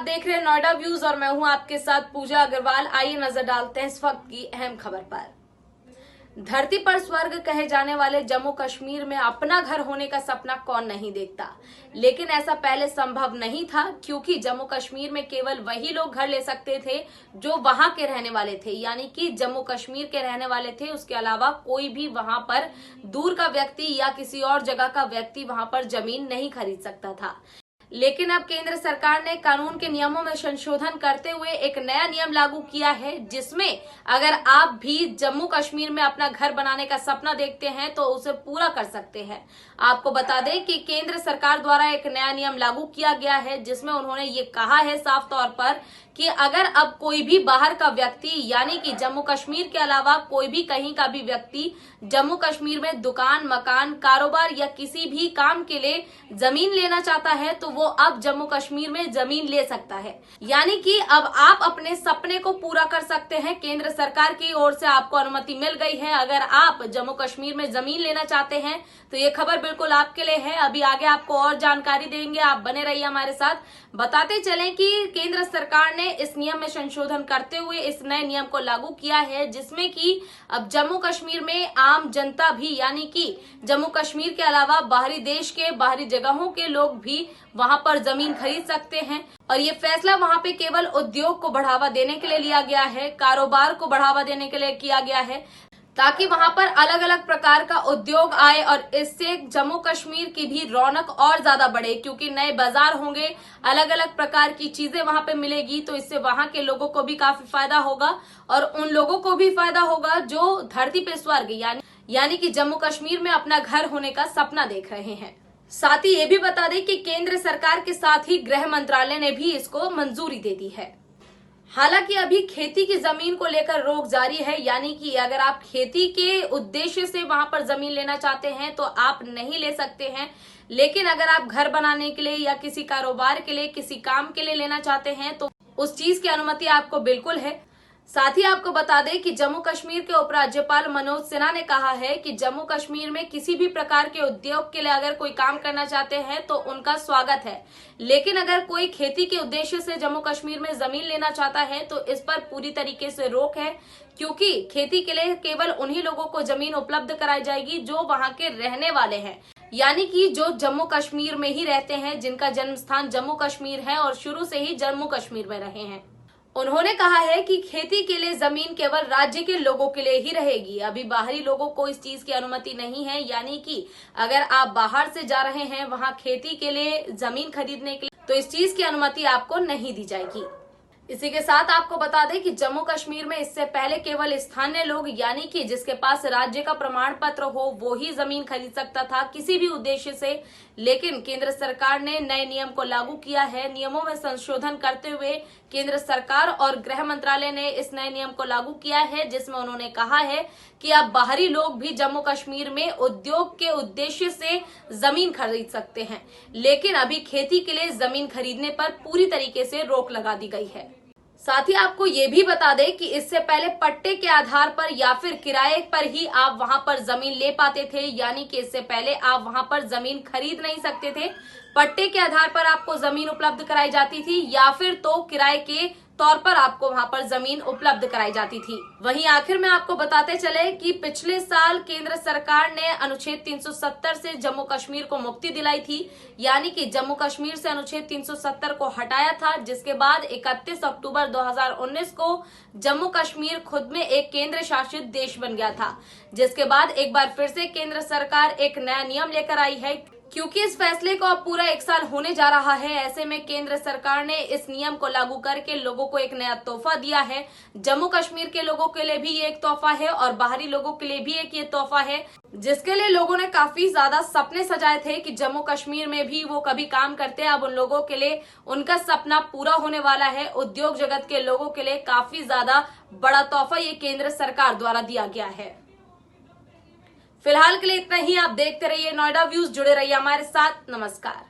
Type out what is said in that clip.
देख रहे हैं नोएडा व्यूज और मैं हूं आपके साथ पूजा अग्रवाल। आइए नजर डालते हैं इस वक्त की अहम खबर पर। धरती पर स्वर्ग कहे जाने वाले जम्मू कश्मीर में अपना घर होने का सपना कौन नहीं देखता, लेकिन ऐसा पहले संभव नहीं था क्योंकि जम्मू कश्मीर में केवल वही लोग घर ले सकते थे जो वहां के रहने वाले थे, यानी कि जम्मू कश्मीर के रहने वाले थे। उसके अलावा कोई भी वहां पर दूर का व्यक्ति या किसी और जगह का व्यक्ति वहां पर जमीन नहीं खरीद सकता था। लेकिन अब केंद्र सरकार ने कानून के नियमों में संशोधन करते हुए एक नया नियम लागू किया है, जिसमें अगर आप भी जम्मू कश्मीर में अपना घर बनाने का सपना देखते हैं तो उसे पूरा कर सकते हैं। आपको बता दें कि केंद्र सरकार द्वारा एक नया नियम लागू किया गया है, जिसमें उन्होंने ये कहा है साफ तौर पर कि अगर अब कोई भी बाहर का व्यक्ति यानी कि जम्मू कश्मीर के अलावा कोई भी कहीं का भी व्यक्ति जम्मू कश्मीर में दुकान, मकान, कारोबार या किसी भी काम के लिए जमीन लेना चाहता है तो वो अब जम्मू कश्मीर में जमीन ले सकता है। यानी कि अब आप अपने सपने को पूरा कर सकते हैं। केंद्र सरकार की ओर से आपको अनुमति मिल गई है। अगर आप जम्मू कश्मीर में जमीन लेना चाहते हैं तो ये खबर बिल्कुल आपके लिए है। अभी आगे आपको और जानकारी देंगे, आप बने रहिए हमारे साथ। बताते चलें कि केंद्र सरकार ने इस नियम में संशोधन करते हुए इस नए नियम को लागू किया है, जिसमें कि अब जम्मू कश्मीर में आम जनता भी यानी कि जम्मू कश्मीर के अलावा बाहरी देश के बाहरी जगहों के लोग भी वहां पर जमीन खरीद सकते हैं। और ये फैसला वहां पे केवल उद्योग को बढ़ावा देने के लिए लिया गया है, कारोबार को बढ़ावा देने के लिए किया गया है, ताकि वहां पर अलग अलग प्रकार का उद्योग आए और इससे जम्मू कश्मीर की भी रौनक और ज्यादा बढ़े, क्योंकि नए बाजार होंगे, अलग अलग प्रकार की चीजें वहां पे मिलेगी, तो इससे वहां के लोगों को भी काफी फायदा होगा और उन लोगों को भी फायदा होगा जो धरती पे स्वर्ग यानी कि जम्मू कश्मीर में अपना घर होने का सपना देख रहे हैं। साथ ही ये भी बता दें कि केंद्र सरकार के साथ ही गृह मंत्रालय ने भी इसको मंजूरी दे दी है। हालांकि अभी खेती की जमीन को लेकर रोक जारी है, यानी कि अगर आप खेती के उद्देश्य से वहां पर जमीन लेना चाहते हैं तो आप नहीं ले सकते हैं, लेकिन अगर आप घर बनाने के लिए या किसी कारोबार के लिए, किसी काम के लिए लेना चाहते हैं तो उस चीज की अनुमति आपको बिल्कुल है। साथ ही आपको बता दें कि जम्मू कश्मीर के उपराज्यपाल मनोज सिन्हा ने कहा है कि जम्मू कश्मीर में किसी भी प्रकार के उद्योग के लिए अगर कोई काम करना चाहते हैं तो उनका स्वागत है, लेकिन अगर कोई खेती के उद्देश्य से जम्मू कश्मीर में जमीन लेना चाहता है तो इस पर पूरी तरीके से रोक है, क्योंकि खेती के लिए केवल उन्हीं लोगों को जमीन उपलब्ध कराई जाएगी जो वहां के रहने वाले हैं, यानी कि जो जम्मू कश्मीर में ही रहते हैं, जिनका जन्म स्थान जम्मू कश्मीर है और शुरू से ही जम्मू कश्मीर में रहे हैं। उन्होंने कहा है कि खेती के लिए जमीन केवल राज्य के लोगों के लिए ही रहेगी। अभी बाहरी लोगों को इस चीज की अनुमति नहीं है, यानी कि अगर आप बाहर से जा रहे हैं वहां खेती के लिए जमीन खरीदने के लिए तो इस चीज की अनुमति आपको नहीं दी जाएगी। इसी के साथ आपको बता दें कि जम्मू कश्मीर में इससे पहले केवल स्थानीय लोग यानी कि जिसके पास राज्य का प्रमाण पत्र हो वो ही जमीन खरीद सकता था किसी भी उद्देश्य से, लेकिन केंद्र सरकार ने नए नियम को लागू किया है। नियमों में संशोधन करते हुए केंद्र सरकार और गृह मंत्रालय ने इस नए नियम को लागू किया है, जिसमें उन्होंने कहा है कि अब बाहरी लोग भी जम्मू कश्मीर में उद्योग के उद्देश्य से जमीन खरीद सकते हैं, लेकिन अभी खेती के लिए जमीन खरीदने पर पूरी तरीके से रोक लगा दी गई है। साथ ही आपको ये भी बता दें कि इससे पहले पट्टे के आधार पर या फिर किराए पर ही आप वहां पर जमीन ले पाते थे, यानी कि इससे पहले आप वहां पर जमीन खरीद नहीं सकते थे। पट्टे के आधार पर आपको जमीन उपलब्ध कराई जाती थी या फिर तो किराए के तौर पर आपको वहां पर जमीन उपलब्ध कराई जाती थी। वहीं आखिर में आपको बताते चले कि पिछले साल केंद्र सरकार ने अनुच्छेद 370 से जम्मू कश्मीर को मुक्ति दिलाई थी, यानी कि जम्मू कश्मीर से अनुच्छेद 370 को हटाया था, जिसके बाद 31 अक्टूबर 2019 को जम्मू कश्मीर खुद में एक केंद्र शासित देश बन गया था, जिसके बाद एक बार फिर से केंद्र सरकार एक नया नियम लेकर आई है। क्योंकि इस फैसले को अब पूरा 1 साल होने जा रहा है, ऐसे में केंद्र सरकार ने इस नियम को लागू करके लोगों को एक नया तोहफा दिया है। जम्मू कश्मीर के लोगों के लिए भी ये एक तोहफा है और बाहरी लोगों के लिए भी एक ये तोहफा है, जिसके लिए लोगों ने काफी ज्यादा सपने सजाए थे कि जम्मू कश्मीर में भी वो कभी काम करते हैं। अब उन लोगों के लिए उनका सपना पूरा होने वाला है। उद्योग जगत के लोगों के लिए काफी ज्यादा बड़ा तोहफा ये केंद्र सरकार द्वारा दिया गया है। फिलहाल के लिए इतना ही। आप देखते रहिए नोएडा व्यूज, जुड़े रहिए हमारे साथ। नमस्कार।